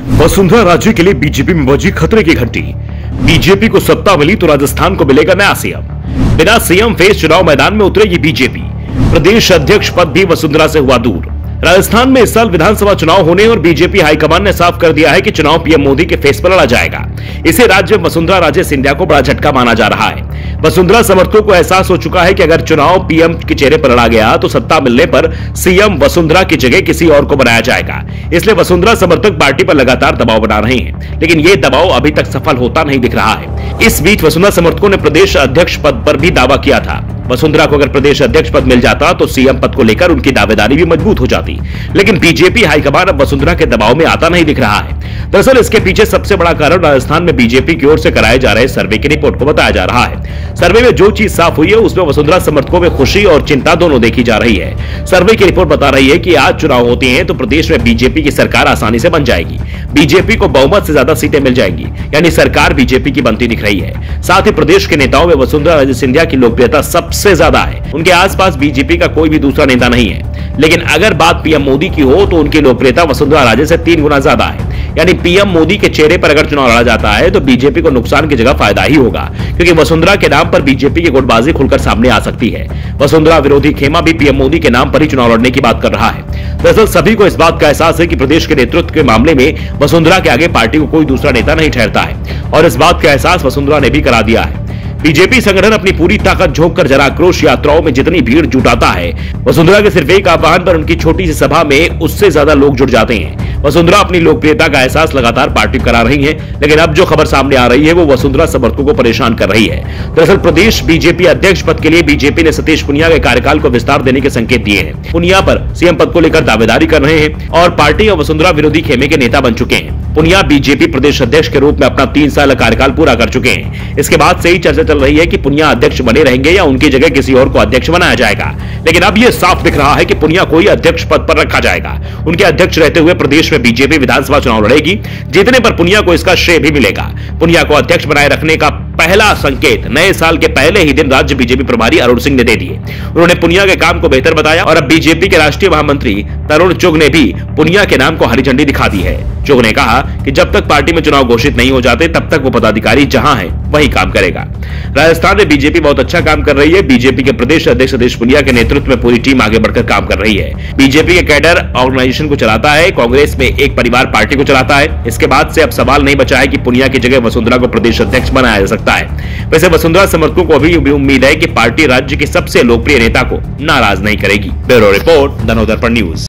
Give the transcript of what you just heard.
वसुंधरा राजे के लिए बीजेपी में बजी खतरे की घंटी। बीजेपी को सत्ता मिली तो राजस्थान को मिलेगा नया सीएम। बिना सीएम फेस चुनाव मैदान में उतरेगी बीजेपी। प्रदेश अध्यक्ष पद भी वसुंधरा से हुआ दूर। राजस्थान में इस साल विधानसभा चुनाव होने और बीजेपी हाईकमान ने साफ कर दिया है कि चुनाव पीएम मोदी के फेस पर लड़ा जाएगा। इसे राज्य में वसुंधरा राजे सिंधिया को बड़ा झटका माना जा रहा है। वसुंधरा समर्थकों को एहसास हो चुका है कि अगर चुनाव पीएम के चेहरे पर लड़ा गया तो सत्ता मिलने पर सीएम वसुंधरा की जगह किसी और को बनाया जाएगा। इसलिए वसुंधरा समर्थक पार्टी पर लगातार दबाव बना रहे हैं, लेकिन ये दबाव अभी तक सफल होता नहीं दिख रहा है। इस बीच वसुंधरा समर्थकों ने प्रदेश अध्यक्ष पद पर भी दावा किया था। वसुंधरा को अगर प्रदेश अध्यक्ष पद मिल जाता तो सीएम पद को लेकर उनकी दावेदारी भी मजबूत हो जाती, लेकिन बीजेपी हाईकमान अब वसुंधरा के दबाव में आता नहीं दिख रहा है। दरअसल इसके पीछे सबसे बड़ा कारण राजस्थान में बीजेपी की ओर से कराए जा रहे सर्वे की रिपोर्ट को बताया जा रहा है। सर्वे में जो चीज साफ हुई है उसमें वसुंधरा समर्थकों में खुशी और चिंता दोनों देखी जा रही है। सर्वे की रिपोर्ट बता रही है कि आज चुनाव होते हैं तो प्रदेश में बीजेपी की सरकार आसानी से बन जाएगी। बीजेपी को बहुमत से ज्यादा सीटें मिल जाएंगी, यानी सरकार बीजेपी की बनती दिख रही है। साथ ही प्रदेश के नेताओं में वसुंधरा राजे सिंधिया की लोकप्रियता सबसे ज्यादा है। उनके आसपास बीजेपी का कोई भी दूसरा नेता नहीं है। लेकिन अगर बात पीएम मोदी की हो तो उनकी लोकप्रियता वसुंधरा राजे से 3 गुना ज्यादा है। यानी पीएम मोदी के चेहरे पर अगर चुनाव लड़ा जाता है तो बीजेपी को नुकसान की जगह फायदा ही होगा, क्योंकि वसुंधरा के नाम पर बीजेपी की गुटबाजी खुलकर सामने आ सकती है। वसुंधरा विरोधी खेमा भी पीएम मोदी के नाम पर ही चुनाव लड़ने की बात कर रहा है। दरअसल सभी को इस बात का एहसास है कि प्रदेश के नेतृत्व के मामले में वसुंधरा के आगे पार्टी को कोई दूसरा नेता नहीं ठहरता है, और इस बात का एहसास वसुंधरा ने भी करा दिया है। बीजेपी संगठन अपनी पूरी ताकत झोंककर जन आक्रोश यात्राओं में जितनी भीड़ जुटाता है, वसुंधरा के सिर्फ एक आह्वान पर उनकी छोटी सी सभा में उससे ज्यादा लोग जुट जाते हैं। वसुंधरा अपनी लोकप्रियता का एहसास लगातार पार्टी करा रही है, लेकिन अब जो खबर सामने आ रही है वो वसुंधरा समर्थकों को परेशान कर रही है। दरअसल प्रदेश बीजेपी अध्यक्ष पद के लिए बीजेपी ने सतीश पुनिया के कार्यकाल को विस्तार देने के संकेत दिए हैं। पुनिया पर सीएम पद को लेकर दावेदारी कर रहे हैं और पार्टी और वसुंधरा विरोधी खेमे के नेता बन चुके हैं। पुनिया बीजेपी प्रदेश अध्यक्ष के रूप में अपना 3 साल कार्यकाल पूरा कर चुके हैं। इसके बाद से ही चर्चा चल रही है कि पुनिया अध्यक्ष बने रहेंगे या उनकी जगह किसी और को अध्यक्ष बनाया जाएगा। लेकिन अब यह साफ दिख रहा है कि पुनिया को ही अध्यक्ष पद पर रखा जाएगा। उनके अध्यक्ष रहते हुए प्रदेश में बीजेपी विधानसभा चुनाव लड़ेगी। जीतने पर पुनिया को इसका श्रेय भी मिलेगा। पुनिया को अध्यक्ष बनाए रखने का पहला संकेत नए साल के पहले ही दिन राज्य बीजेपी प्रभारी अरुण सिंह ने दे दिए। उन्होंने पुनिया के काम को बेहतर बताया और अब बीजेपी के राष्ट्रीय महामंत्री तरुण चुग ने भी पुनिया के नाम को हरी झंडी दिखा दी है। चुग ने कहा कि जब तक पार्टी में चुनाव घोषित नहीं हो जाते तब तक वो पदाधिकारी जहां है वही काम करेगा। राजस्थान में बीजेपी बहुत अच्छा काम कर रही है। बीजेपी के प्रदेश अध्यक्ष सतीश पुनिया के नेतृत्व में पूरी टीम आगे बढ़कर काम कर रही है। बीजेपी के कैडर ऑर्गेनाइजेशन को चलाता है, कांग्रेस में एक परिवार पार्टी को चलाता है। इसके बाद से अब सवाल नहीं बचा है कि पुनिया की जगह वसुंधरा को प्रदेश अध्यक्ष बनाया जा सकता है। वैसे वसुंधरा समर्थकों को अभी उम्मीद है कि पार्टी राज्य के सबसे लोकप्रिय नेता को नाराज नहीं करेगी। Bureau report, the Navdarpan news.